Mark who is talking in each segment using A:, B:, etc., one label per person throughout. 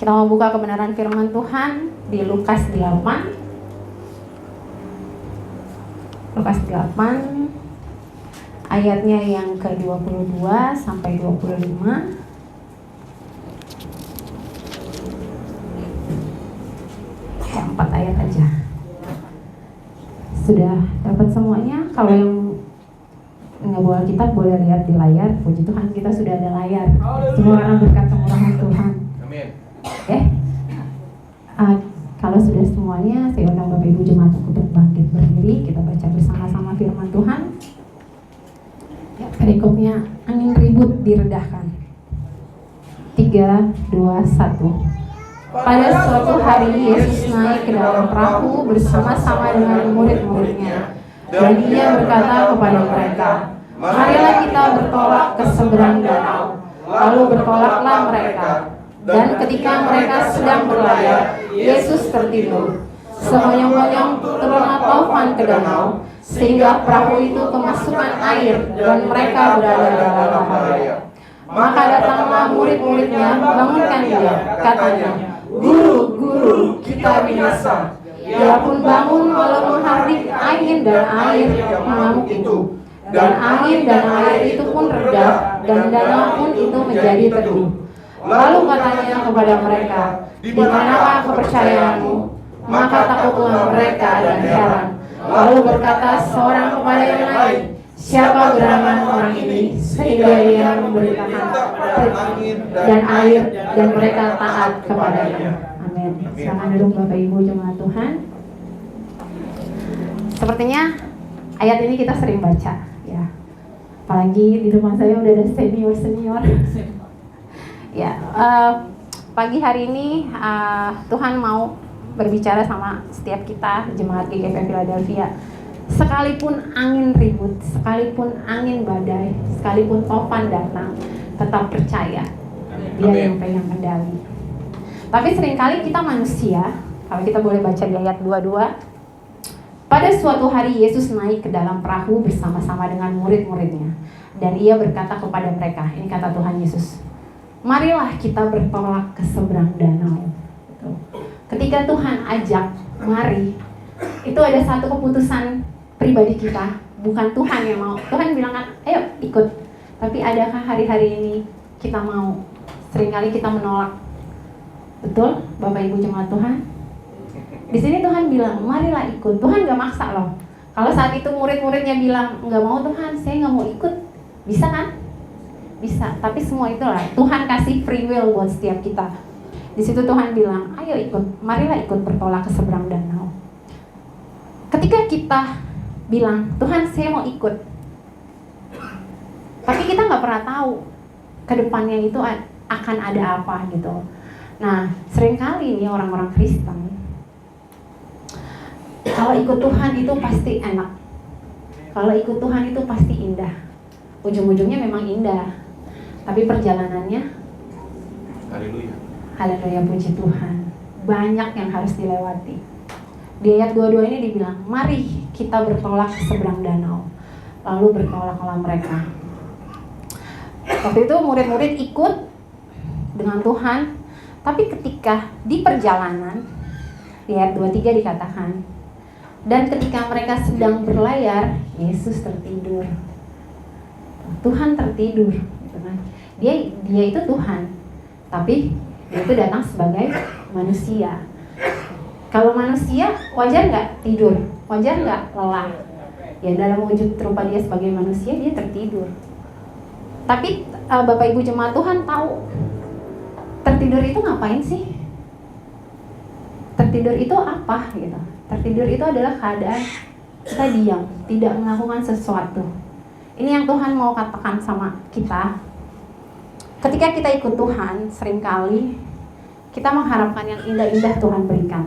A: Kita mau buka kebenaran firman Tuhan di Lukas 8. Lukas 8 ayatnya yang ke-22 sampai 25. Ya, 4 ayat aja. Sudah dapat semuanya? Kalau yang nggak bawa kitab boleh lihat di layar. Puji Tuhan, kita sudah ada layar. Semua orang berkat kemurahan Tuhan. Amin. Oke. Kalau sudah semuanya, saya undang Bapak Ibu Jemaat untuk bangkit berdiri. Kita baca bersama-sama firman Tuhan. Ya, perikopnya, angin ribut diredahkan. 3, 2, 1. Pada suatu hari Yesus naik ke dalam perahu bersama-sama dengan murid-muridnya. Dan Dia berkata kepada mereka, "Marilah kita bertolak ke seberang danau." Lalu bertolaklah mereka. Dan ketika mereka sedang berlayar, Yesus tertidur. Semonyong-monyong turunlah taufan ke danau, sehingga perahu itu kemasukan air dan mereka berada dalam bahaya. Maka datanglah murid-muridnya, bangunkan Dia, katanya, "Guru, Guru, kita binasa." Dia pun bangun lalu menghardik angin dan air yang mengamuk itu. Dan angin dan air itu pun reda, dan danau pun itu menjadi teduh. Lalu katanya kepada mereka, "Di manakah kepercayaanmu?" Maka takutlah mereka dan heran. Lalu berkata seorang kepada yang lain, "Siapa gerangan orang ini sehingga ia memberitakan angin dan air dan mereka taat kepadanya?" Amin. Silakan duduk Bapak Ibu Jemaat Tuhan. Sepertinya ayat ini kita sering baca, ya. Apalagi di depan saya udah ada senior. Ya, pagi hari ini Tuhan mau berbicara sama setiap kita jemaat GKP Philadelphia. Sekalipun angin ribut, sekalipun angin badai, sekalipun topan datang, tetap percaya Dia yang pegang kendali. Tapi seringkali kita manusia, kalau kita boleh baca di ayat 22, pada suatu hari Yesus naik ke dalam perahu bersama-sama dengan murid-muridnya. Dan Ia berkata kepada mereka, ini kata Tuhan Yesus, "Marilah kita bertolak ke seberang danau." Ketika Tuhan ajak, mari, itu ada satu keputusan pribadi kita, bukan Tuhan yang mau. Tuhan bilang kan, "Ayo ikut." Tapi adakah hari-hari ini kita mau? Seringkali kita menolak. Betul, Bapak Ibu Jemaat Tuhan? Di sini Tuhan bilang, "Marilah ikut." Tuhan gak maksa loh. Kalau saat itu murid-muridnya bilang, "Gak mau Tuhan, saya gak mau ikut." Bisa kan? Bisa. Tapi semua itulah Tuhan kasih free will buat setiap kita. Di situ Tuhan bilang, "Ayo ikut, marilah ikut bertolak ke seberang danau." Ketika kita bilang, "Tuhan, saya mau ikut," tapi kita nggak pernah tahu ke depannya itu akan ada apa gitu. Nah, seringkali nih orang-orang Kristen, kalau ikut Tuhan itu pasti enak. Kalau ikut Tuhan itu pasti indah. Ujung-ujungnya memang indah. Tapi perjalanannya, haleluya. Haleluya, puji Tuhan. Banyak yang harus dilewati. Di ayat 22 ini dibilang, "Mari kita bertolak ke seberang danau." Lalu bertolaklah mereka. Waktu itu murid-murid ikut dengan Tuhan. Tapi ketika di perjalanan, di ayat 23 dikatakan, dan ketika mereka sedang berlayar, Yesus tertidur. Tuhan tertidur, gitu kan? Dia itu Tuhan, tapi Dia itu datang sebagai manusia. Kalau manusia, wajar nggak tidur? Wajar nggak lelah? Ya dalam wujud rupa Dia sebagai manusia, Dia tertidur. Tapi Bapak Ibu Jemaat Tuhan tahu, tertidur itu ngapain sih? Tertidur itu apa gitu? Tertidur itu adalah keadaan kita diam, tidak melakukan sesuatu. Ini yang Tuhan mau katakan sama kita. Ketika kita ikut Tuhan, seringkali kita mengharapkan yang indah-indah Tuhan berikan.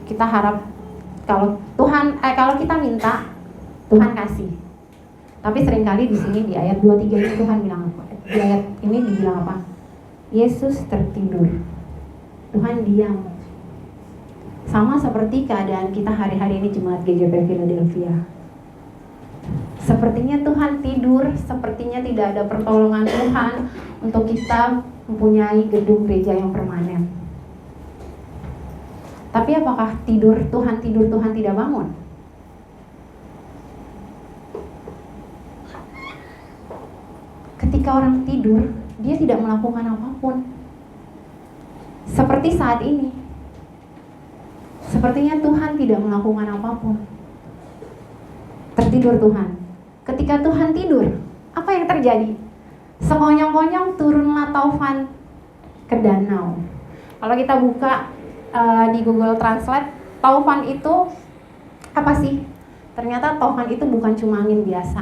A: Kita harap kalau kita minta, Tuhan kasih. Tapi seringkali di sini di ayat 23 ini Tuhan bilang apa? Di ayat ini dibilang apa? Yesus tertidur. Tuhan diam. Sama seperti keadaan kita hari-hari ini jemaat GKP Philadelphia. Sepertinya Tuhan tidur, sepertinya tidak ada pertolongan Tuhan untuk kita mempunyai gedung gereja yang permanen. Tapi apakah Tuhan tidur Tuhan tidak bangun? Ketika orang tidur, dia tidak melakukan apapun. Seperti saat ini. Sepertinya Tuhan tidak melakukan apapun. Tertidur Tuhan. Ketika Tuhan tidur, apa yang terjadi? Sekonyong-konyong turunlah taufan ke danau. Kalau kita buka di Google Translate, taufan itu apa sih? Ternyata taufan itu bukan cuma angin biasa.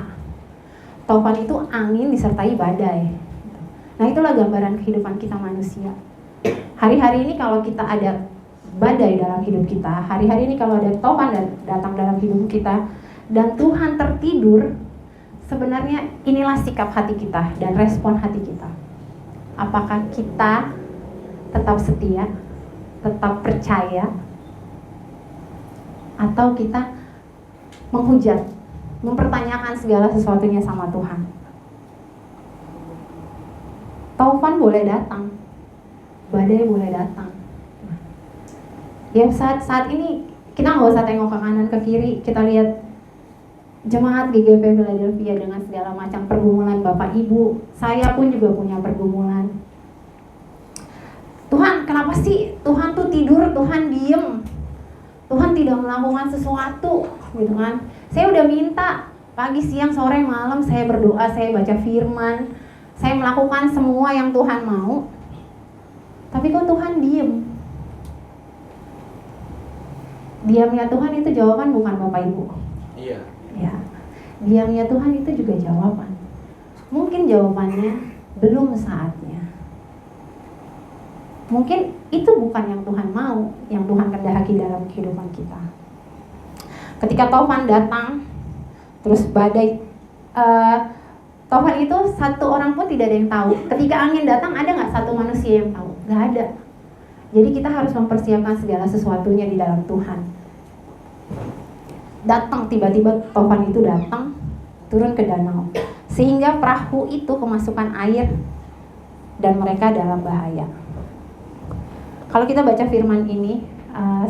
A: Taufan itu angin disertai badai. Nah, itulah gambaran kehidupan kita manusia. Hari-hari ini kalau kita ada badai dalam hidup kita, hari-hari ini kalau ada taufan datang dalam hidup kita, dan Tuhan tertidur, sebenarnya inilah sikap hati kita dan respon hati kita. Apakah kita tetap setia, tetap percaya, atau kita menghujat, mempertanyakan segala sesuatunya sama Tuhan? Taufan boleh datang, badai boleh datang. Ya saat ini kita nggak usah tengok ke kanan ke kiri, kita lihat jemaat GGP Philadelphia dengan segala macam pergumulan Bapak Ibu. Saya pun juga punya pergumulan. Tuhan, kenapa sih Tuhan tuh tidur, Tuhan diem, Tuhan tidak melakukan sesuatu, gitu kan? Saya udah minta pagi, siang, sore, malam, saya berdoa, saya baca firman, saya melakukan semua yang Tuhan mau, tapi kok Tuhan diem? Diamnya Tuhan itu jawaban bukan Bapak Ibu.
B: Iya.
A: Ya, diamnya Tuhan itu juga jawaban. Mungkin jawabannya belum saatnya. Mungkin itu bukan yang Tuhan mau, yang Tuhan kehendaki dalam kehidupan kita. Ketika taufan datang, terus badai, taufan itu satu orang pun tidak ada yang tahu. Ketika angin datang, ada nggak satu manusia yang tahu? Nggak ada. Jadi kita harus mempersiapkan segala sesuatunya di dalam Tuhan. Datang tiba-tiba taufan itu datang, turun ke danau, sehingga perahu itu kemasukan air dan mereka dalam bahaya. Kalau kita baca firman ini,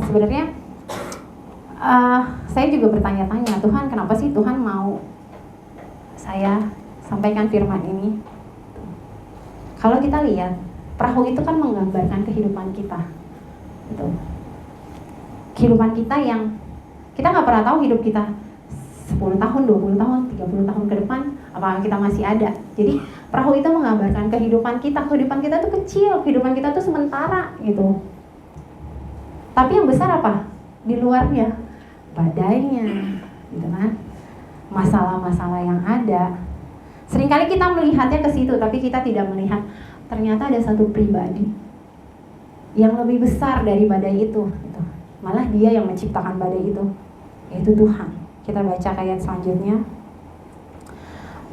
A: sebenarnya saya juga bertanya-tanya, Tuhan kenapa sih Tuhan mau saya sampaikan firman ini? Kalau kita lihat, perahu itu kan menggambarkan kehidupan kita, gitu. Kehidupan kita yang kita nggak pernah tahu hidup kita 10 tahun, 20 tahun, 30 tahun ke depan, apakah kita masih ada. Jadi perahu itu menggambarkan kehidupan kita. Kehidupan kita tuh kecil, kehidupan kita tuh sementara gitu. Tapi yang besar apa? Di luarnya, badainya, gitu kan? Masalah-masalah yang ada. Seringkali kita melihatnya ke situ, tapi kita tidak melihat ternyata ada satu pribadi yang lebih besar dari badai itu, gitu. Malah dia yang menciptakan badai itu, yaitu Tuhan. Kita baca ayat selanjutnya.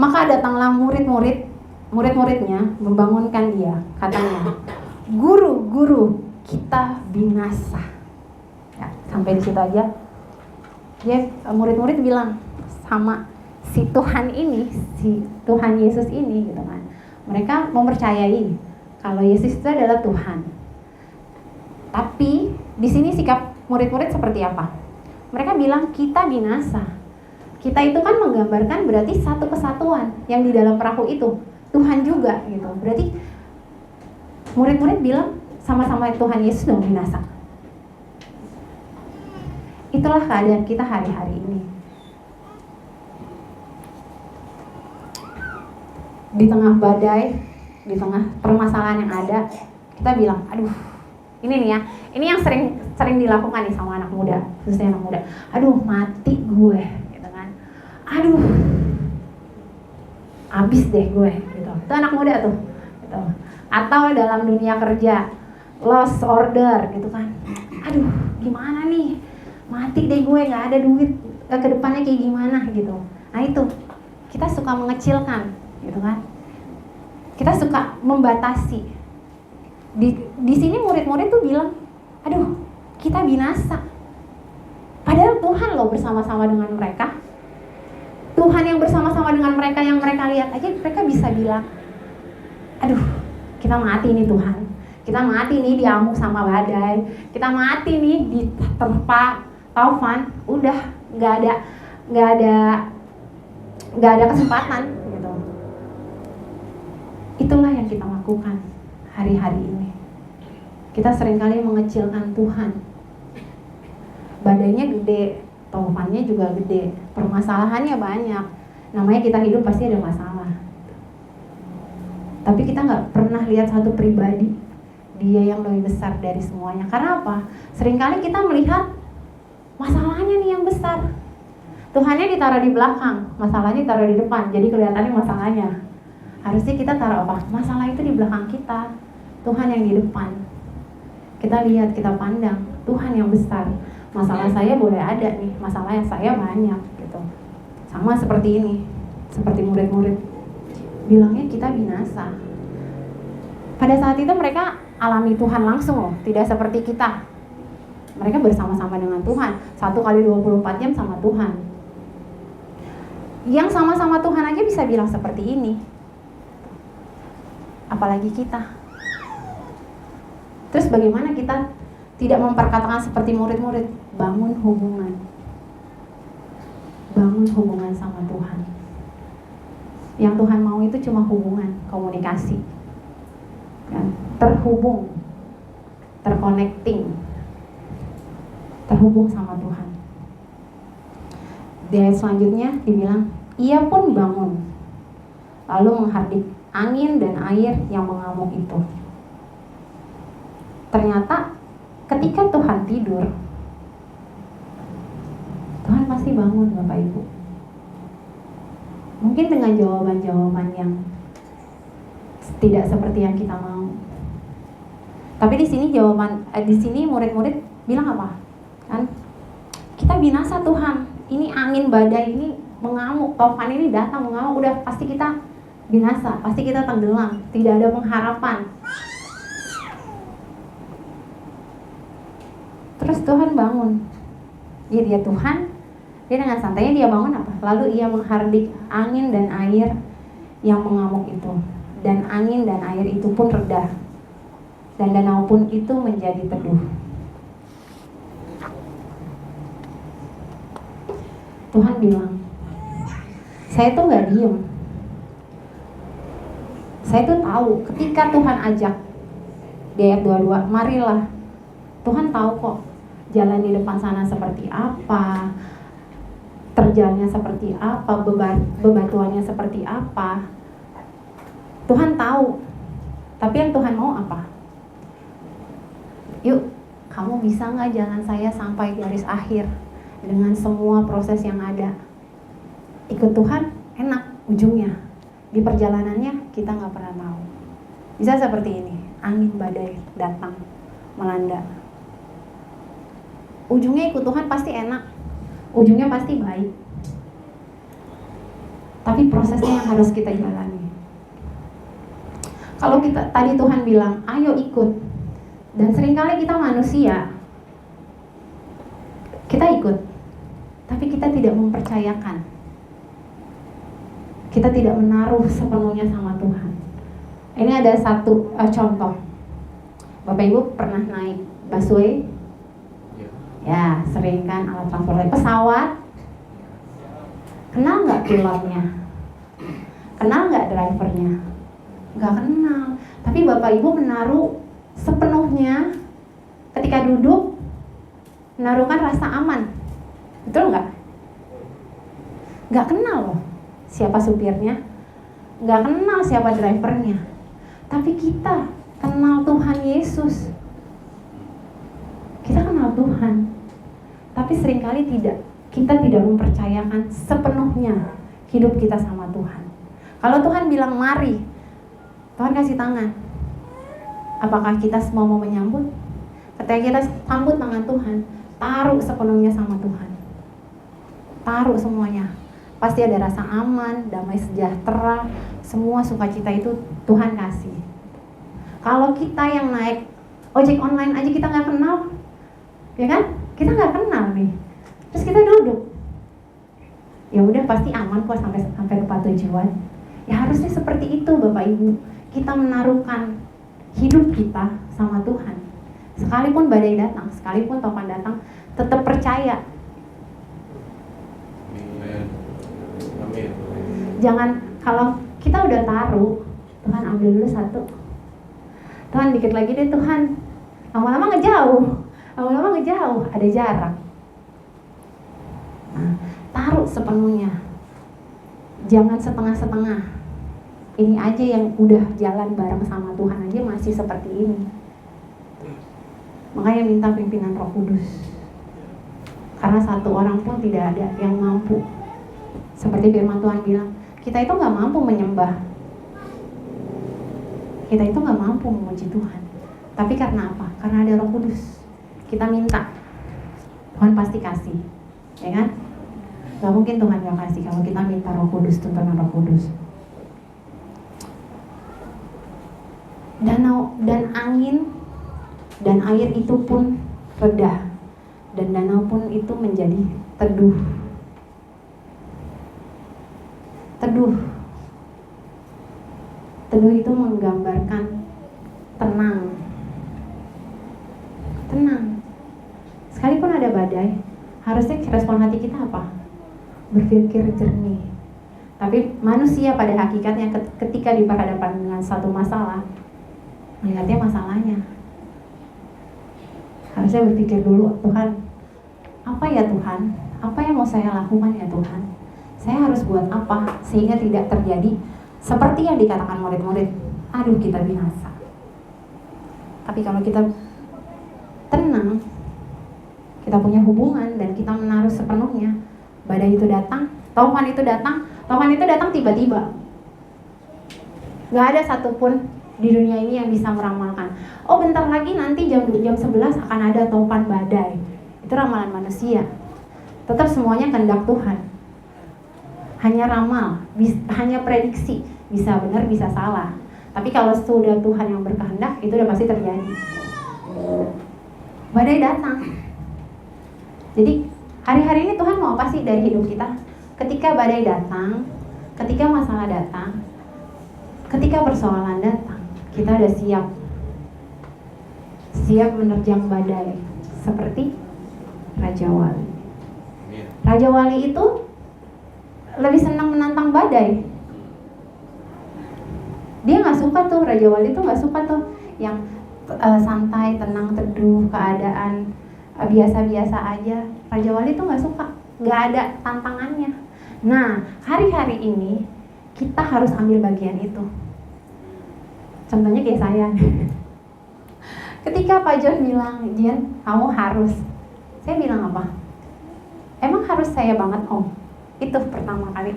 A: Maka datanglah murid-muridnya membangunkan dia, katanya, Guru, Guru, kita binasa. Ya, sampai di situ aja. Dia murid-murid bilang sama si Tuhan ini, si Tuhan Yesus ini, gitu kan. Mereka mempercayai kalau Yesus itu adalah Tuhan. Tapi di sini sikap murid-murid seperti apa? Mereka bilang kita binasa. Kita itu kan menggambarkan berarti satu kesatuan yang di dalam perahu itu. Tuhan juga gitu. Berarti murid-murid bilang sama-sama Tuhan Yesus dong binasa. Itulah keadaan kita hari-hari ini. Di tengah badai, di tengah permasalahan yang ada, kita bilang, aduh, ini nih ya, ini yang sering dilakukan nih sama anak muda, khususnya anak muda. Aduh, mati gue, gitu kan. Aduh, abis deh gue, gitu. Itu anak muda tuh, gitu. Atau dalam dunia kerja, lost order, gitu kan. Aduh, gimana nih, mati deh gue, nggak ada duit, ke depannya kayak gimana, gitu. Nah itu, kita suka mengecilkan, gitu kan. Kita suka membatasi. Di sini murid-murid tuh bilang, aduh, kita binasa. Padahal Tuhan loh bersama-sama dengan mereka. Tuhan yang bersama-sama dengan mereka, yang mereka lihat aja, mereka bisa bilang, aduh, kita mati nih Tuhan. Kita mati nih diamuk sama badai, kita mati nih diterpa taufan, udah nggak ada kesempatan gitu. Itulah yang kita lakukan hari-hari ini. Kita seringkali mengecilkan Tuhan. Badainya gede, taufannya juga gede, permasalahannya banyak. Namanya kita hidup pasti ada masalah. Tapi kita nggak pernah lihat satu pribadi, dia yang lebih besar dari semuanya. Karena apa? Seringkali kita melihat masalahnya nih yang besar. Tuhannya ditaruh di belakang, masalahnya ditaruh di depan. Jadi kelihatannya masalahnya. Harusnya kita taruh apa? Masalah itu di belakang kita, Tuhan yang di depan. Kita lihat, kita pandang Tuhan yang besar. Masalah saya boleh ada nih, masalah yang saya banyak gitu. Sama seperti ini, seperti murid-murid bilangnya kita binasa. Pada saat itu mereka alami Tuhan langsung loh, tidak seperti kita. Mereka bersama-sama dengan Tuhan, 1 kali 24 jam sama Tuhan. Yang sama-sama Tuhan aja bisa bilang seperti ini, apalagi kita. Terus bagaimana kita tidak memperkatakan seperti murid-murid, bangun hubungan. Bangun hubungan sama Tuhan. Yang Tuhan mau itu cuma hubungan, komunikasi. Kan? Terhubung, terconnecting, terhubung sama Tuhan. Di ayat selanjutnya dibilang, ia pun bangun, lalu menghardik angin dan air yang mengamuk itu. Ternyata ketika Tuhan tidur, Tuhan pasti bangun, Bapak Ibu. Mungkin dengan jawaban-jawaban yang tidak seperti yang kita mau. Tapi di sini di sini murid-murid bilang apa? Kan? Kita binasa Tuhan. Ini angin badai ini mengamuk, taufan ini datang mengamuk, udah pasti kita binasa, pasti kita tenggelam, tidak ada pengharapan. Terus Tuhan bangun. Dia Tuhan, dia dengan santainya dia bangun apa? Lalu ia menghardik angin dan air yang mengamuk itu. Dan angin dan air itu pun reda. Dan danau pun itu menjadi teduh. Tuhan bilang, saya tuh gak diem. Saya tuh tahu ketika Tuhan ajak di ayat 22, marilah. Tuhan tahu kok jalan di depan sana seperti apa, terjalnya seperti apa, bebatuannya seperti apa. Tuhan tahu. Tapi yang Tuhan mau apa? Yuk, kamu bisa gak jalan saya sampai garis akhir dengan semua proses yang ada? Ikut Tuhan enak ujungnya. Di perjalanannya kita gak pernah tahu. Bisa seperti ini, angin badai datang melanda. Ujungnya ikut Tuhan pasti enak, ujungnya pasti baik. Tapi prosesnya yang harus kita jalani. Kalau kita tadi Tuhan bilang, ayo ikut. Dan seringkali kita manusia, kita ikut, tapi kita tidak mempercayakan. Kita tidak menaruh sepenuhnya sama Tuhan. Ini ada satu contoh. Bapak Ibu pernah naik busway? Ya, sering kan, alat transportasi. Pesawat? Kenal nggak pilotnya? Kenal nggak drivernya? Nggak kenal. Tapi Bapak Ibu menaruh sepenuhnya ketika duduk, menaruhkan rasa aman. Betul nggak? Nggak kenal loh siapa supirnya, nggak kenal siapa drivernya. Tapi kita kenal Tuhan Yesus. Kita kenal Tuhan. Tapi seringkali kita tidak mempercayakan sepenuhnya hidup kita sama Tuhan. Kalau Tuhan bilang mari, Tuhan kasih tangan. Apakah kita semua mau menyambut? Ketika kita sambut tangan Tuhan, taruh sepenuhnya sama Tuhan. Taruh semuanya. Pasti ada rasa aman, damai sejahtera, semua sukacita itu Tuhan kasih. Kalau kita yang naik ojek online aja kita nggak kenal, ya kan? Kita nggak kenal nih. Terus kita duduk. Ya udah pasti aman kok sampai tempat tujuan. Ya harusnya seperti itu Bapak Ibu. Kita menaruhkan hidup kita sama Tuhan. Sekalipun badai datang, sekalipun topan datang, tetap percaya.
B: Amin.
A: Jangan, kalau kita udah taruh, Tuhan ambil dulu satu, Tuhan dikit lagi deh Tuhan, lama-lama ngejauh, ada jarak. Nah, taruh sepenuhnya, jangan setengah-setengah. Ini aja yang udah jalan bareng sama Tuhan aja masih seperti ini. Makanya minta pimpinan Roh Kudus, karena satu orang pun tidak ada yang mampu. Seperti firman Tuhan bilang, kita itu gak mampu menyembah, kita itu gak mampu memuji Tuhan. Tapi karena apa? Karena ada Roh Kudus. Kita minta, Tuhan pasti kasih, ya kan? Gak mungkin Tuhan gak kasih kalau kita minta Roh Kudus, tuntunan Roh Kudus. Danau dan angin dan air itu pun reda, dan danau pun itu menjadi teduh. Teduh itu menggambarkan tenang. Sekalipun ada badai, harusnya respon hati kita apa? Berpikir jernih. Tapi manusia pada hakikatnya ketika diperhadapkan dengan satu masalah, melihatnya masalahnya. Harusnya berpikir dulu, Tuhan, apa ya Tuhan? Apa yang mau saya lakukan ya Tuhan? Saya harus buat apa sehingga tidak terjadi seperti yang dikatakan murid-murid, aduh kita binasa. Tapi kalau kita tenang, kita punya hubungan dan kita menaruh sepenuhnya, badai itu datang, topan itu datang tiba-tiba. Gak ada satupun di dunia ini yang bisa meramalkan, oh bentar lagi nanti jam 11 akan ada topan badai. Itu ramalan manusia. Tetap semuanya kehendak Tuhan. Hanya ramal, hanya prediksi, bisa benar bisa salah. Tapi kalau sudah Tuhan yang berkehendak, itu udah pasti terjadi. Badai datang. Jadi hari-hari ini Tuhan mau apa sih dari hidup kita? Ketika badai datang, ketika masalah datang, ketika persoalan datang, kita udah siap menerjang badai, seperti Raja Wali. Raja Wali itu lebih senang menantang badai. Dia nggak suka tuh, Raja Wali tuh nggak suka tuh yang santai, tenang, teduh, keadaan biasa-biasa aja. Raja Wali tuh nggak suka, nggak ada tantangannya. Nah, hari-hari ini kita harus ambil bagian itu. Contohnya kayak saya. Ketika Pak John bilang, Jen, kamu harus. Saya bilang apa? Emang harus saya banget Om? Itu pertama kali.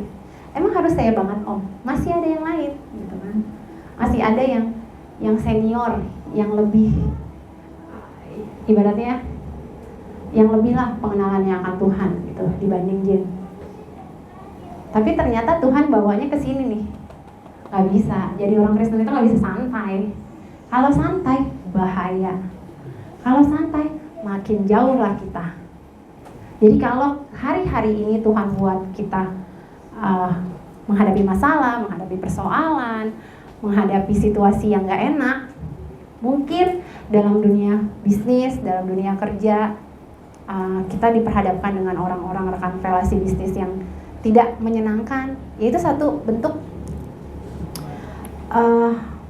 A: Emang harus saya banget Om? Masih ada yang lain, gitu kan? Masih ada yang senior, yang lebih, ibaratnya, yang lebih lah pengenalannya akan Tuhan, gitu, dibanding Jen. Tapi ternyata Tuhan bawanya ke sini nih. Gak bisa, jadi orang Kristen itu gak bisa santai. Kalau santai, bahaya. Kalau santai, makin jauh lah kita. Jadi kalau hari-hari ini Tuhan buat kita menghadapi masalah, menghadapi persoalan, menghadapi situasi yang gak enak, mungkin dalam dunia bisnis, dalam dunia kerja, kita diperhadapkan dengan orang-orang rekan relasi bisnis yang tidak menyenangkan, yaitu satu bentuk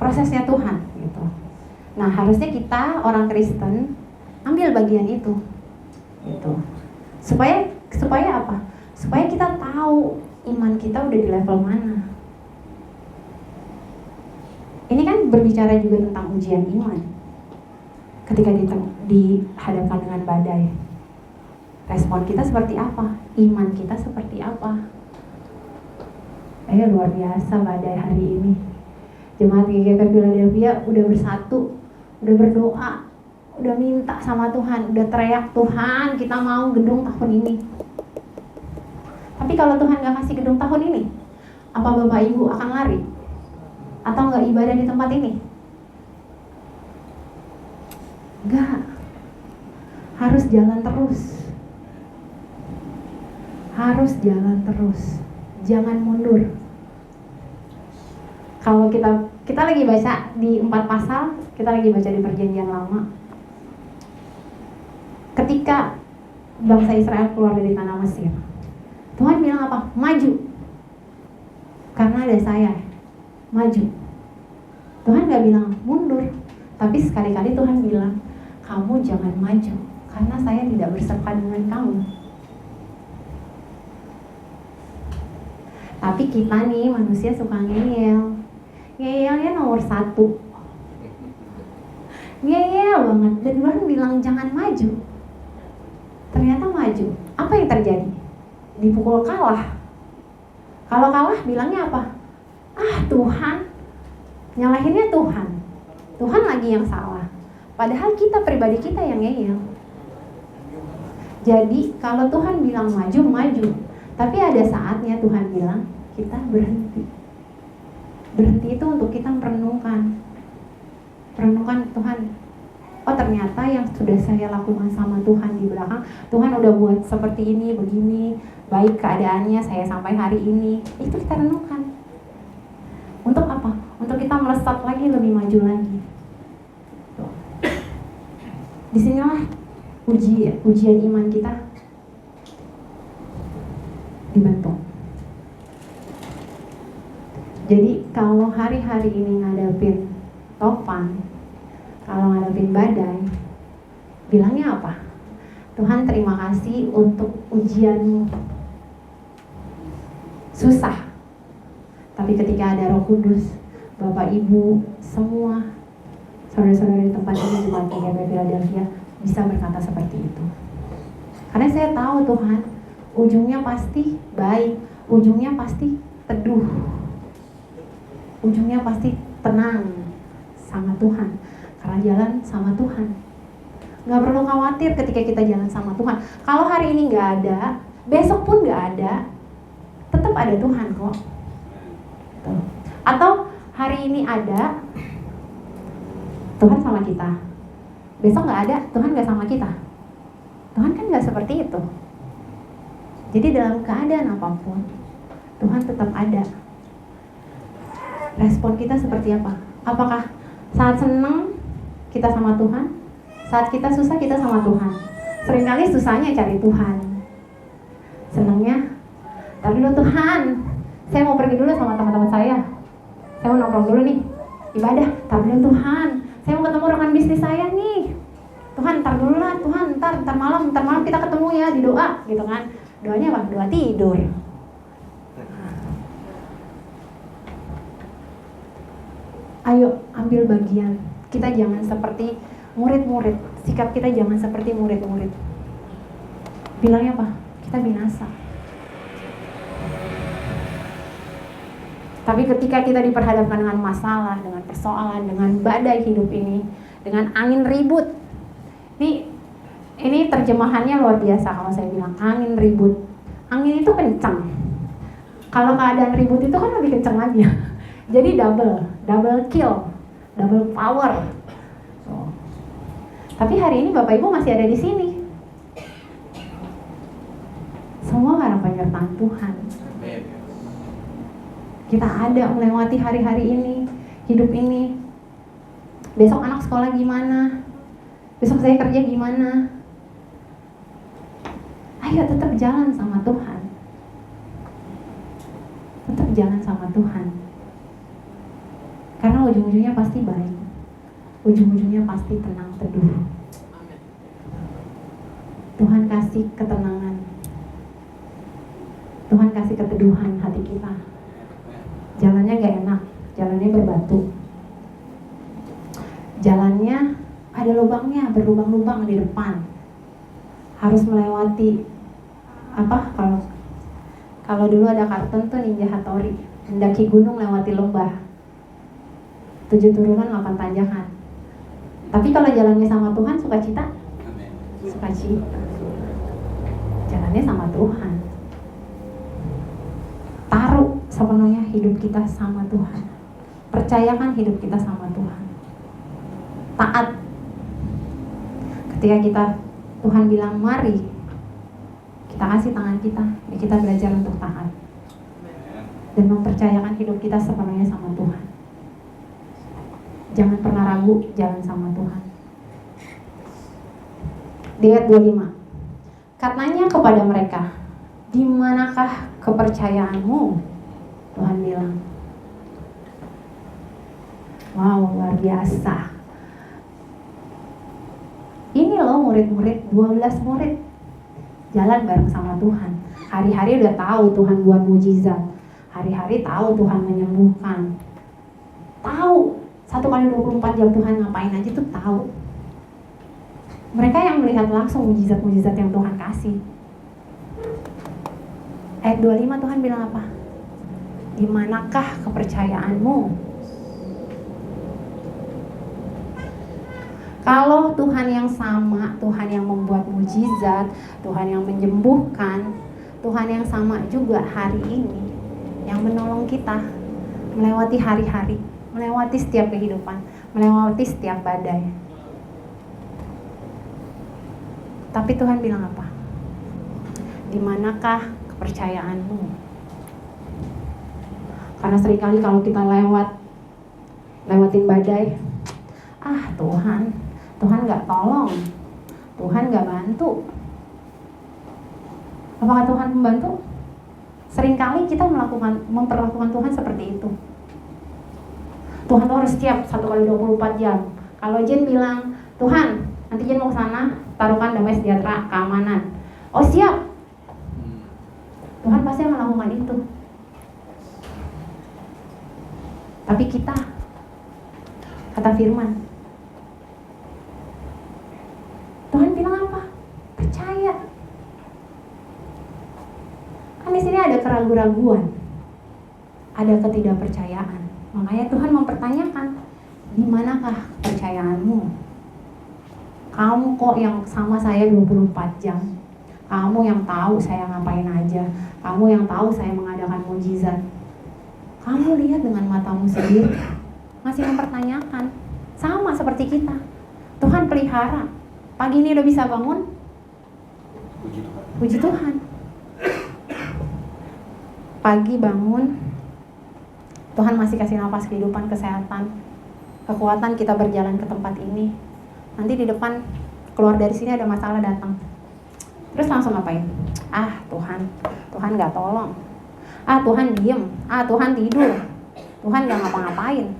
A: prosesnya Tuhan gitu. Nah, harusnya kita orang Kristen ambil bagian itu gitu. Supaya apa? Supaya kita tahu iman kita udah di level mana. Ini kan berbicara juga tentang ujian iman. Ketika dihadapkan dengan badai, respon kita seperti apa? Iman kita seperti apa? Luar biasa badai hari ini. Jemaat GKP Philadelphia udah bersatu, udah berdoa, udah minta sama Tuhan, udah teriak, Tuhan kita mau gedung tahun ini. Tapi kalau Tuhan gak kasih gedung tahun ini, apa Bapak Ibu akan lari? Atau gak ibadah di tempat ini? Gak. Harus jalan terus. Harus jalan terus. Jangan mundur. Kalau kita kita lagi baca di 4 pasal, kita lagi baca di Perjanjian Lama. Ketika bangsa Israel keluar dari tanah Mesir, Tuhan bilang apa? Maju. Karena ada saya, maju. Tuhan gak bilang mundur, tapi sekali-kali Tuhan bilang, kamu jangan maju, karena saya tidak beserta dengan kamu. Tapi kita nih manusia suka ngeyel. Ngeyelnya nomor 1. Ngeyel banget. Dan Tuhan bilang jangan maju. Ternyata maju. Apa yang terjadi? Dipukul kalah. Kalau kalah bilangnya apa? Tuhan. Nyalahinnya Tuhan. Tuhan lagi yang salah. Padahal kita pribadi kita yang ngeyel. Jadi kalau Tuhan bilang maju, maju. Tapi ada saatnya Tuhan bilang kita berhenti. Berhenti itu untuk kita merenungkan. Merenungkan Tuhan. Oh ternyata yang sudah saya lakukan sama Tuhan di belakang, Tuhan udah buat seperti ini, begini, baik keadaannya saya sampai hari ini. Itu kita renungkan. Untuk apa? Untuk kita melesat lagi, lebih maju lagi. Disinilah ujian iman kita dibentuk. Jadi kalau hari-hari ini ngadepin topan, kalau ngadepin badai, bilangnya apa? Tuhan terima kasih untuk ujianmu. Susah. Tapi ketika ada Roh Kudus, Bapak Ibu, semua saudara-saudara di tempat ini Jemaat GKP Philadelphia bisa berkata seperti itu. Karena saya tahu Tuhan, ujungnya pasti baik, ujungnya pasti teduh, ujungnya pasti tenang sama Tuhan, karena jalan sama Tuhan. Gak perlu khawatir ketika kita jalan sama Tuhan. Kalau hari ini gak ada, besok pun gak ada, tetap ada Tuhan kok. Atau hari ini ada, Tuhan sama kita, besok gak ada, Tuhan gak sama kita. Tuhan kan gak seperti itu. Jadi dalam keadaan apapun, Tuhan tetap ada. Respon kita seperti apa? Apakah saat senang kita sama Tuhan? Saat kita susah kita sama Tuhan? Seringkali susahnya cari Tuhan. Senangnya, tapi dulu Tuhan, saya mau pergi dulu sama teman-teman saya. Saya mau nongkrong dulu nih, ibadah. Tapi dulu Tuhan, saya mau ketemu rekan bisnis saya nih. Tuhan, ntar dulu lah, Tuhan, ntar malam kita ketemu ya di doa, gitu kan. Doanya apa? Doa tidur. Ayo ambil bagian. Kita jangan seperti murid-murid. Sikap kita jangan seperti murid-murid. Bilangnya apa? Kita binasa. Tapi ketika kita diperhadapkan dengan masalah, dengan persoalan, dengan badai hidup ini, dengan angin ribut. Ini terjemahannya luar biasa kalau saya bilang angin ribut. Angin itu kencang. Kalau keadaan ribut itu kan lebih kencang lagi. Jadi double kill, double power. Tapi hari ini Bapak Ibu masih ada di sini. Semua karena penyertaan Tuhan. Kita ada melewati hari-hari ini, hidup ini. Besok anak sekolah gimana? Besok saya kerja gimana? Ayo tetap jalan sama Tuhan. Tetap jalan sama Tuhan. Karena ujung-ujungnya pasti baik. Ujung-ujungnya pasti tenang teduh. Tuhan kasih ketenangan. Tuhan kasih keteduhan hati kita. Jalannya gak enak, jalannya berbatu. Jalannya ada lubangnya, berlubang-lubang di depan. Harus melewati kalau dulu ada kartun tuh Ninja Hattori, mendaki gunung lewati lembah. 7 turunan 8 tanjakan. Tapi kalau jalannya sama Tuhan, sukacita. Sukacita. Jalannya sama Tuhan. Taruh sepenuhnya hidup kita sama Tuhan. Percayakan hidup kita sama Tuhan. Taat. Ketika Tuhan bilang mari, kita kasih tangan kita, ya kita belajar untuk taat dan mempercayakan hidup kita sepenuhnya sama Tuhan. Jangan pernah ragu jalan sama Tuhan. Di ayat 25. Katanya kepada mereka, di manakah kepercayaanmu? Tuhan bilang. Wow, luar biasa. Ini loh murid-murid, 12 murid jalan bareng sama Tuhan. Hari-hari udah tahu Tuhan buat mujizat. Hari-hari tahu Tuhan menyembuhkan. Tahu 1 kali 24 jam Tuhan ngapain aja tuh tahu. Mereka yang melihat langsung mujizat-mujizat yang Tuhan kasih. Ayat 25 Tuhan bilang apa? Di manakah kepercayaanmu? Kalau Tuhan yang sama, Tuhan yang membuat mujizat, Tuhan yang menyembuhkan, Tuhan yang sama juga hari ini yang menolong kita melewati hari-hari, melewati setiap kehidupan, melewati setiap badai. Tapi Tuhan bilang apa? Di manakah kepercayaanmu? Karena seringkali kalau kita lewatin badai, Tuhan nggak tolong, Tuhan nggak bantu. Apakah Tuhan membantu? Seringkali kita memperlakukan Tuhan seperti itu. Tuhan tuh harus siap 1 kali 24 jam. Kalau Jen bilang, Tuhan, nanti Jen mau ke sana, taruhkan damai sejahtera, keamanan. Oh siap. Tuhan pasti melakukan itu. Tapi kita, kata firman, Tuhan bilang apa? Percaya. Kan di sini ada keraguan-raguan, ada ketidakpercayaan. Makanya Tuhan mempertanyakan, di manakah kepercayaanmu? Kamu kok yang sama saya 24 jam. Kamu yang tahu saya ngapain aja. Kamu yang tahu saya mengadakan mujizat. Kamu lihat dengan matamu sendiri. Masih mempertanyakan. Sama seperti kita. Tuhan pelihara. Pagi ini udah bisa bangun.
B: Puji Tuhan.
A: Puji Tuhan. Pagi bangun, Tuhan masih kasih nafas kehidupan, kesehatan, kekuatan kita berjalan ke tempat ini. Nanti di depan keluar dari sini ada masalah datang. Terus langsung ngapain? Tuhan nggak tolong. Tuhan diem. Tuhan tidur. Tuhan nggak ngapa-ngapain.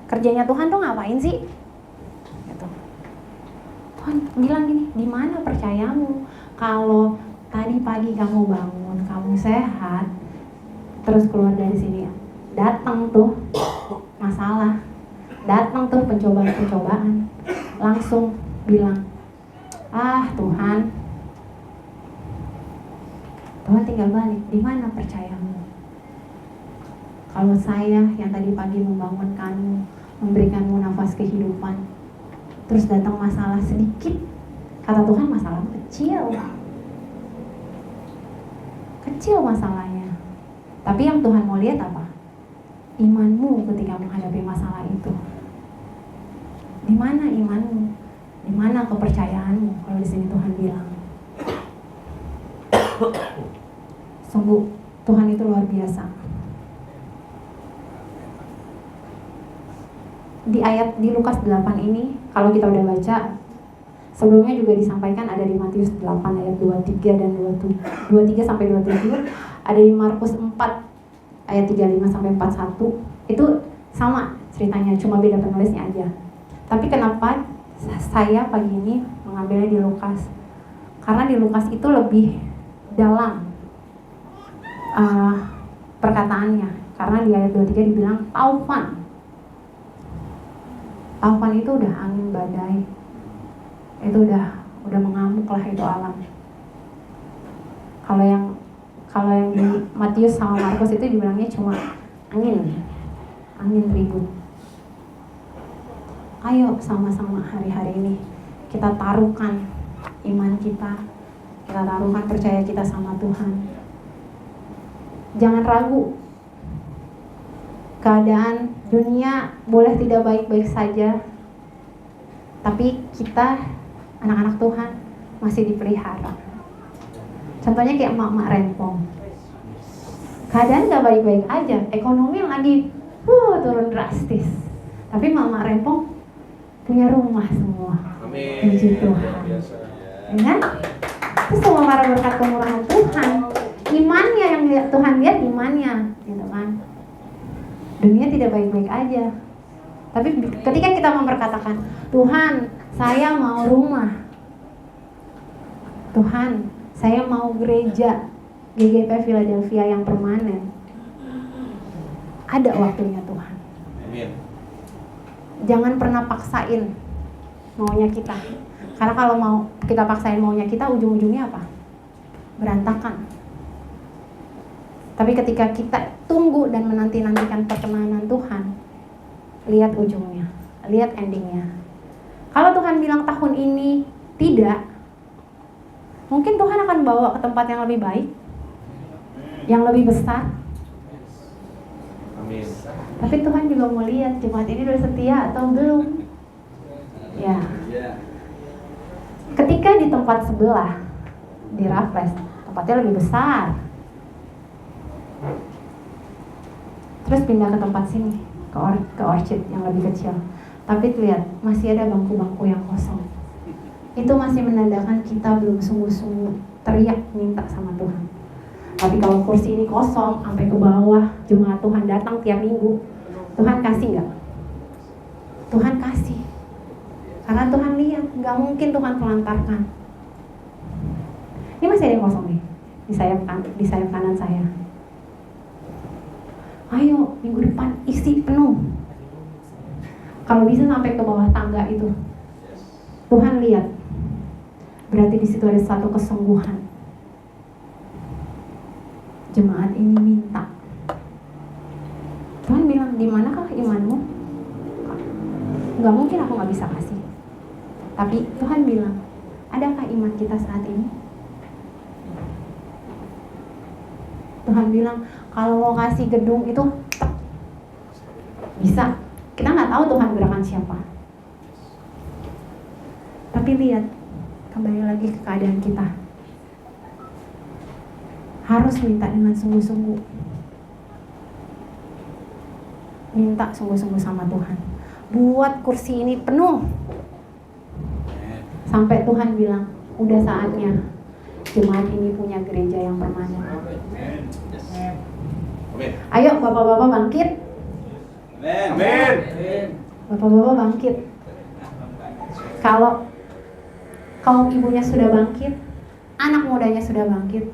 A: Kerjanya Tuhan tuh ngapain sih? Gitu. Tuhan bilang gini, di mana percayamu? Kalau tadi pagi kamu bangun, kamu sehat, terus keluar dari sini, datang tuh masalah, datang tuh pencobaan-pencobaan, langsung bilang, Tuhan tinggal balik, di mana percayamu? Kalau saya yang tadi pagi membangunkanmu, memberikanmu nafas kehidupan, terus datang masalah sedikit, kata Tuhan masalah kecil masalahnya. Tapi yang Tuhan mau lihat apa? Imanmu ketika menghadapi masalah itu. Di mana imanmu? Di mana kepercayaanmu? Kalau di sini Tuhan bilang. Sungguh Tuhan itu luar biasa. Di Lukas 8 ini, kalau kita udah baca, sebelumnya juga disampaikan ada di Matius 8 ayat 23 dan 23 sampai 27, ada di Markus 4 ayat 35 sampai 41. Itu sama ceritanya, cuma beda penulisnya aja. Tapi kenapa saya pagi ini mengambilnya di Lukas? Karena di Lukas itu lebih dalam perkataannya. Karena di ayat 23 dibilang taufan. Taufan itu udah angin badai. Itu udah mengamuk lah itu alam. Kalau yang di Matius sama Markus itu dibilangnya cuma angin ribut. Ayo sama-sama hari-hari ini kita taruhkan iman kita taruhkan percaya kita sama Tuhan. Jangan ragu. Keadaan dunia boleh tidak baik-baik saja, tapi kita anak-anak Tuhan masih dipelihara. Contohnya kayak emak-emak rempong. Keadaan gak baik-baik aja, ekonomi lagi turun drastis. Tapi Mama Rempong punya rumah semua.
B: Amin.
A: Puji Tuhan.
B: Luar biasa.
A: Ya kan? Itu semua para berkat kemurahan Tuhan. Imannya yang Tuhan lihat, imannya, gitu kan. Dunia tidak baik-baik aja. Tapi ketika kita memperkatakan, Tuhan, saya mau rumah. Tuhan, saya mau gereja GGP Philadelphia yang permanen. Ada waktunya Tuhan.
B: Amin.
A: Jangan pernah paksain maunya kita. Karena kalau mau kita paksain maunya kita, ujung-ujungnya apa? Berantakan. Tapi ketika kita tunggu dan menanti-nantikan perkenanan Tuhan, lihat ujungnya, lihat endingnya. Kalau Tuhan bilang tahun ini tidak, mungkin Tuhan akan bawa ke tempat yang lebih baik, yang lebih besar.
B: Amin.
A: Tapi Tuhan juga mau lihat jemaat ini udah setia atau belum. Ya. Ketika di tempat sebelah, di Raffles, tempatnya lebih besar. Terus pindah ke tempat sini, ke Orchid yang lebih kecil. Tapi lihat, masih ada bangku-bangku yang kosong. Itu masih menandakan kita belum sungguh-sungguh teriak minta sama Tuhan. Tapi kalau kursi ini kosong sampai ke bawah, jemaat Tuhan datang tiap minggu, Tuhan kasih nggak? Tuhan kasih. Karena Tuhan lihat, nggak mungkin Tuhan telantarkan. Ini masih ada yang kosong nih, di sayap kanan saya. Ayo, minggu depan isi penuh. Kalau bisa sampai ke bawah tangga itu. Tuhan lihat. Berarti di situ ada satu kesungguhan. Jemaat ini minta. Tuhan bilang, di manakah imanmu? Gak mungkin aku gak bisa kasih. Tapi Tuhan bilang, adakah iman kita saat ini? Tuhan bilang, kalau mau kasih gedung itu bisa. Kita nggak tahu Tuhan gerakan siapa. Tapi lihat, kembali lagi ke keadaan kita. Harus minta dengan sungguh-sungguh. Minta sungguh-sungguh sama Tuhan. Buat kursi ini penuh. Sampai Tuhan bilang, udah saatnya jemaat ini punya gereja yang permanen. Ayo bapak-bapak bangkit.
B: Amin.
A: Bapak-bapak bangkit. Kalau kaum ibunya sudah bangkit, anak mudanya sudah bangkit,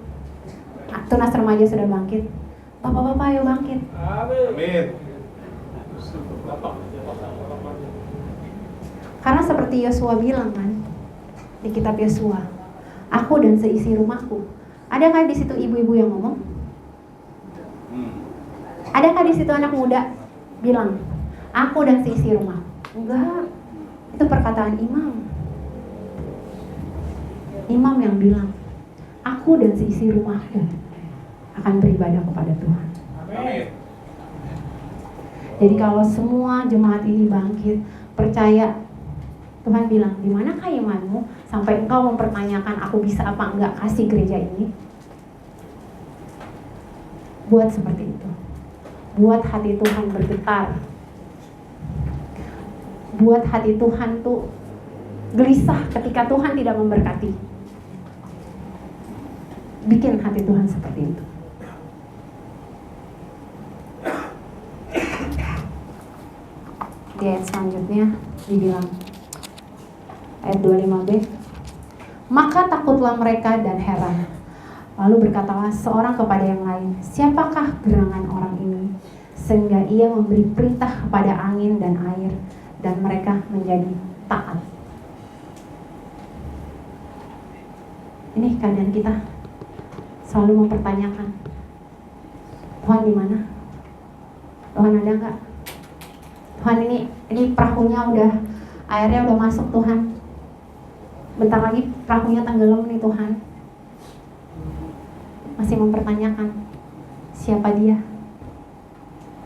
A: tunas remaja sudah bangkit, bapak-bapak ayo bangkit.
B: Amin.
A: Karena seperti Yosua bilang kan di kitab Yosua, aku dan seisi rumahku. Adakah di situ ibu-ibu yang ngomong? Adakah di situ anak muda bilang, aku dan seisi rumah? Enggak. Itu perkataan imam. Imam yang bilang, aku dan seisi rumahku akan beribadah kepada Tuhan.
B: Amin.
A: Jadi kalau semua jemaat ini bangkit, percaya Tuhan bilang, di manakah imanmu sampai engkau mempertanyakan aku bisa apa enggak kasih gereja ini? Buat seperti itu. Buat hati Tuhan bergetar. Buat hati Tuhan tuh gelisah ketika Tuhan tidak memberkati. Bikin hati Tuhan seperti itu. Di ayat selanjutnya dibilang, ayat 25b, maka takutlah mereka dan heran. Lalu berkatalah seorang kepada yang lain, siapakah gerangan orang ini? Sehingga ia memberi perintah kepada angin dan air, dan mereka menjadi taat. Ini keadaan kita selalu mempertanyakan, Tuhan di mana? Tuhan ada nggak? Tuhan ini perahunya udah, airnya udah masuk Tuhan. Bentar lagi perahunya tenggelam nih Tuhan. Masih mempertanyakan siapa dia?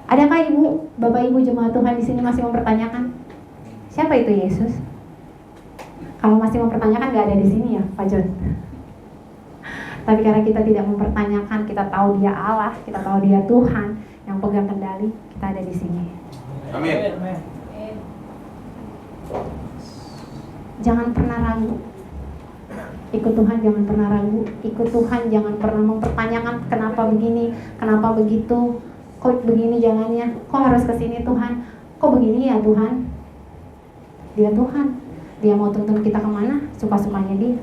A: Adakah ibu, bapak ibu jemaat Tuhan di sini masih mempertanyakan siapa itu Yesus? Kalau masih mempertanyakan nggak ada di sini ya, Pak John. Tapi karena kita tidak mempertanyakan, kita tahu dia Allah, kita tahu dia Tuhan yang pegang kendali, kita ada di sini.
B: Amin.
A: Jangan pernah ragu. Ikut Tuhan jangan pernah ragu. Ikut Tuhan jangan pernah mempertanyakan kenapa begini, kenapa begitu, kok begini jalannya, kok harus kesini Tuhan, kok begini ya Tuhan. Dia Tuhan, dia mau tuntun kita kemana, suka-sukanya dia.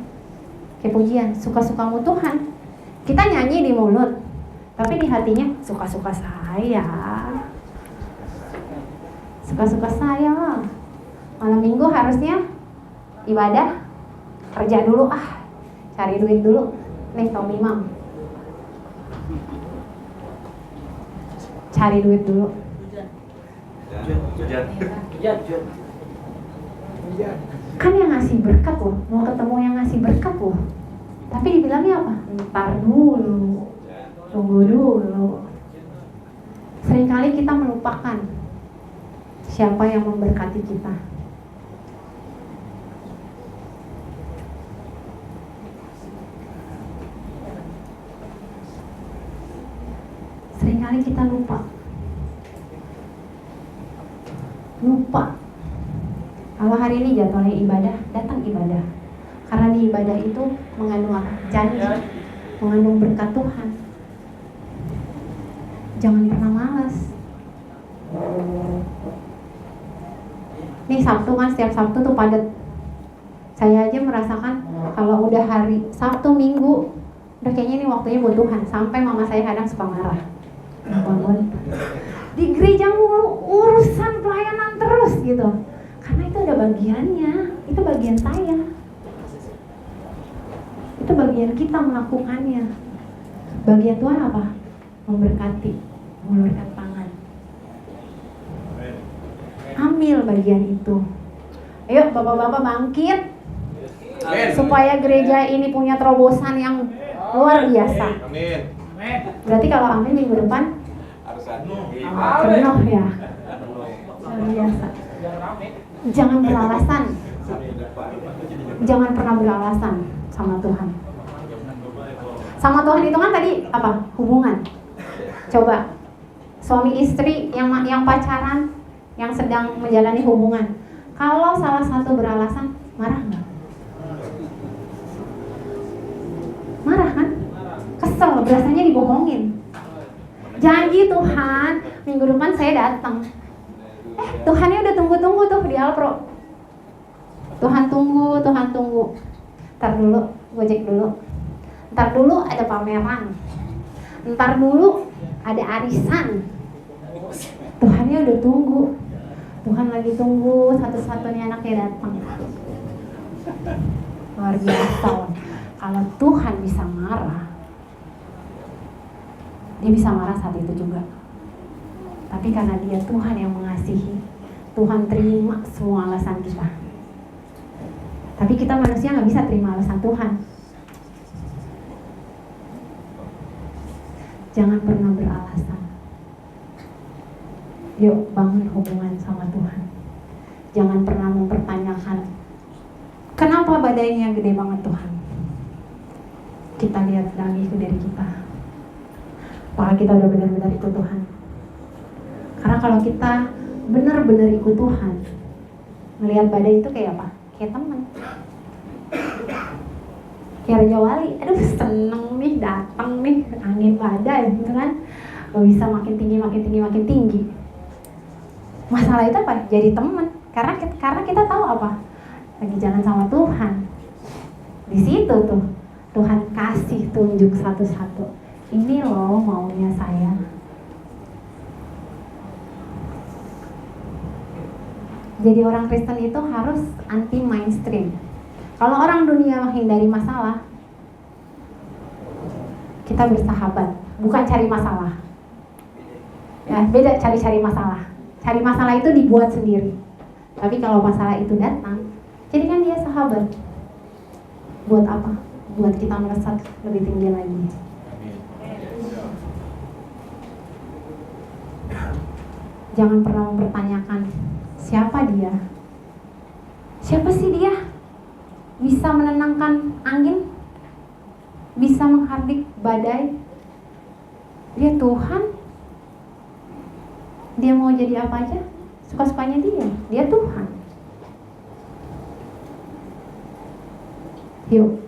A: Kayak pujian, suka-sukamu Tuhan. Kita nyanyi di mulut, tapi di hatinya suka-suka saya. Suka-suka saya. Malam minggu harusnya ibadah, kerja dulu cari duit dulu. Nih Tommy Mam, cari duit dulu. Kan yang ngasih berkat loh, mau ketemu yang ngasih berkat loh. Tapi dibilangnya apa? Ntar dulu, tunggu dulu. Seringkali kita melupakan siapa yang memberkati kita. Seringkali kita lupa. Kalau hari ini jadwalnya ibadah, datang ibadah. Karena di ibadah itu mengandung apa? Janji, mengandung berkat Tuhan. Jangan pernah malas. Nih Sabtu kan, setiap Sabtu tuh padat. Saya aja merasakan kalau udah hari Sabtu Minggu, udah kayaknya ini waktunya buat Tuhan. Sampai mama saya kadang suka marah. Bangun di gereja mulu, urusan pelayanan terus gitu. Karena itu ada bagiannya, itu bagian saya. Itu bagian kita melakukannya. Bagian Tuhan apa? Memberkati, mengulurkan tangan. Ambil bagian itu. Ayo bapak-bapak bangkit. Supaya gereja ini punya terobosan yang luar biasa.
B: Amin.
A: Berarti kalau amin minggu depan
B: Harus
A: penuh ya. Luar biasa. Jangan beralasan. Jangan pernah beralasan sama Tuhan. Sama Tuhan itu kan tadi apa? Hubungan. Coba suami istri yang pacaran, yang sedang menjalani hubungan. Kalau salah satu beralasan, marah nggak? Marah kan? Kesel, berasanya dibohongin. Janji Tuhan, minggu depan saya datang. Tuhannya udah tunggu-tunggu tuh di Alpro. Tuhan tunggu. Ntar dulu, gojek dulu. Ntar dulu ada pameran. Ntar dulu ada arisan. Tuhannya udah tunggu. Tuhan lagi tunggu satu-satunya anaknya datang. Luar biasa. Kalau Tuhan bisa marah, dia bisa marah saat itu juga. Tapi karena dia Tuhan yang mengasihi, Tuhan terima semua alasan kita. Tapi kita manusia gak bisa terima alasan Tuhan. Jangan pernah beralasan. Yuk bangun hubungan sama Tuhan. Jangan pernah mempertanyakan kenapa badainya gede banget Tuhan. Kita lihat lagi ke diri kita. Apakah kita udah benar-benar ikut Tuhan? Karena kalau kita benar-benar ikut Tuhan, melihat badai itu kayak apa? Kayak teman. Kayak Raja Wali, aduh seneng nih, datang nih angin badai gitu kan. Gak bisa makin tinggi. Masalah itu apa? Jadi teman. Karena kita tahu apa? Lagi jalan sama Tuhan. Di situ tuh Tuhan kasih tunjuk satu-satu. Ini loh maunya saya. Jadi orang Kristen itu harus anti mainstream. Kalau orang dunia menghindari masalah, kita bersahabat, bukan cari masalah. Ya, beda cari masalah. Cari masalah itu dibuat sendiri. Tapi kalau masalah itu datang, jadikan dia sahabat. Buat apa? Buat kita melesat lebih tinggi lagi. Jangan pernah mempertanyakan siapa dia. Siapa sih dia? Bisa menenangkan angin, bisa menghardik badai. Dia Tuhan. Dia mau jadi apa aja, suka-sukanya dia. Dia Tuhan. Yuk,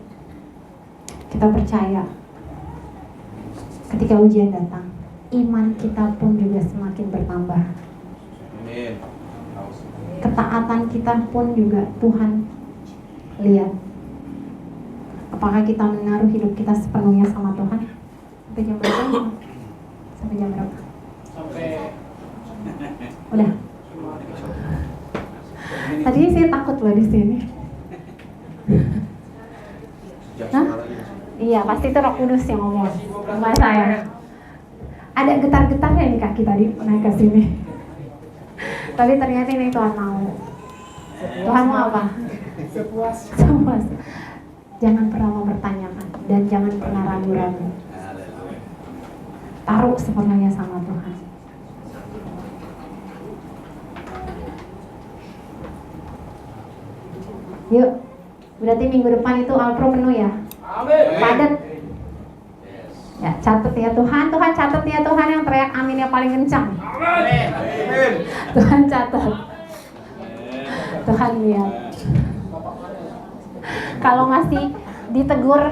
A: kita percaya ketika ujian datang, iman kita pun juga semakin bertambah.
B: Amin.
A: Ketaatan kita pun juga Tuhan lihat. Apakah kita menaruh hidup kita sepenuhnya sama Tuhan? Sampai jam berapa? Sampai jam berapa? Udah. Tadinya saya takut loh di sini. Hah? Iya, pasti itu Roh Kudus yang ngomong. Bukan saya. Ada getar-getarnya nih kaki tadi naik ke sini. Tapi ternyata ini Tuhan mau. Tuhan mau apa? Sepuas. Jangan pernah mempertanyakan dan jangan pernah ragu-ragu. Taruh sepenuhnya sama Tuhan. Yuk, berarti minggu depan itu Alpro penuh ya? Padat. Ya, catat ya Tuhan, catat ya Tuhan, yang teriak amin yang paling kencang.
B: Amin.
A: Tuhan catat. Tuhan lihat. Kalau masih ditegur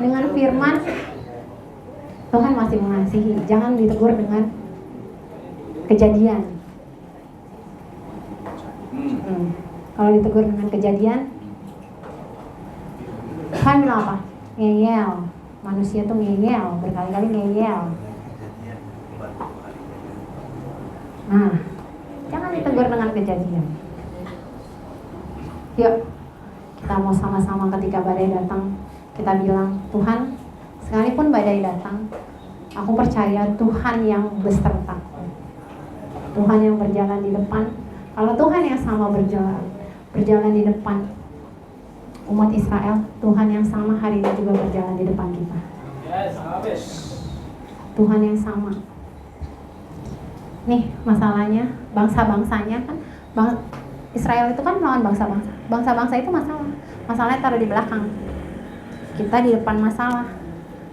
A: dengan firman, Tuhan masih mengasihi. Jangan ditegur dengan kejadian. Kalau ditegur dengan kejadian, Tuhan bilang apa? Ngeyel. Manusia tuh ngeyel, berkali-kali ngeyel. Nah, jangan ditegur dengan kejadian. Yuk, kita mau sama-sama ketika badai datang, kita bilang, Tuhan, sekalipun badai datang, aku percaya Tuhan yang besertaku. Tuhan yang berjalan di depan. Kalau Tuhan yang sama berjalan di depan umat Israel, Tuhan yang sama hari ini juga berjalan di depan kita. Tuhan yang sama. Nih masalahnya, bangsa-bangsanya kan, Israel itu kan melawan bangsa-bangsa. Bangsa-bangsa itu masalahnya taruh di belakang. Kita di depan masalah.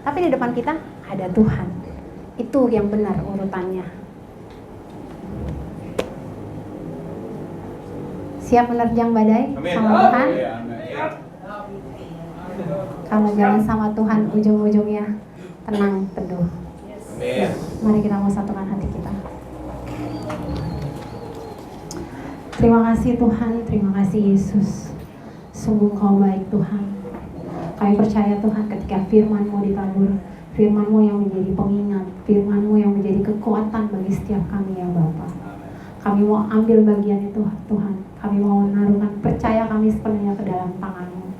A: Tapi di depan kita ada Tuhan. Itu yang benar urutannya. Siap menerjang badai sama Tuhan? Kalau jalan sama Tuhan ujung-ujungnya tenang, teduh. Mari kita mau satukan hati kita. Terima kasih Tuhan, terima kasih Yesus. Sungguh Kau baik Tuhan. Kami percaya Tuhan ketika firman-Mu ditabur, firman-Mu yang menjadi pengingat, firman-Mu yang menjadi kekuatan bagi setiap kami ya Bapa. Kami mau ambil bagian itu Tuhan. Kami mau menaruhkan percaya kami sepenuhnya ke dalam tangan-Mu.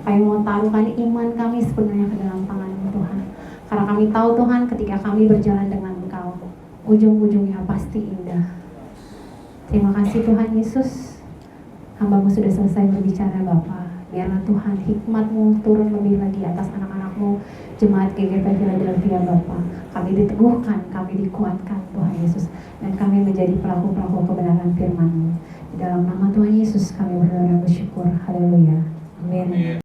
A: Kami mau taruhkan iman kami sepenuhnya ke dalam tangan-Mu Tuhan. Karena kami tahu Tuhan ketika kami berjalan dengan Engkau, ujung-ujungnya pasti indah. Terima kasih Tuhan Yesus. Hamba-Mu sudah selesai berbicara Bapa. Biarlah Tuhan hikmat-Mu turun lebih lagi atas anak-anak-Mu, jemaat GGP Philadelphia Bapa. Kami diteguhkan, kami dikuatkan Tuhan Yesus. Dan kami menjadi pelaku-pelaku kebenaran firman-Mu. Di dalam nama Tuhan Yesus kami berdoa dan bersyukur. Haleluya. Amin.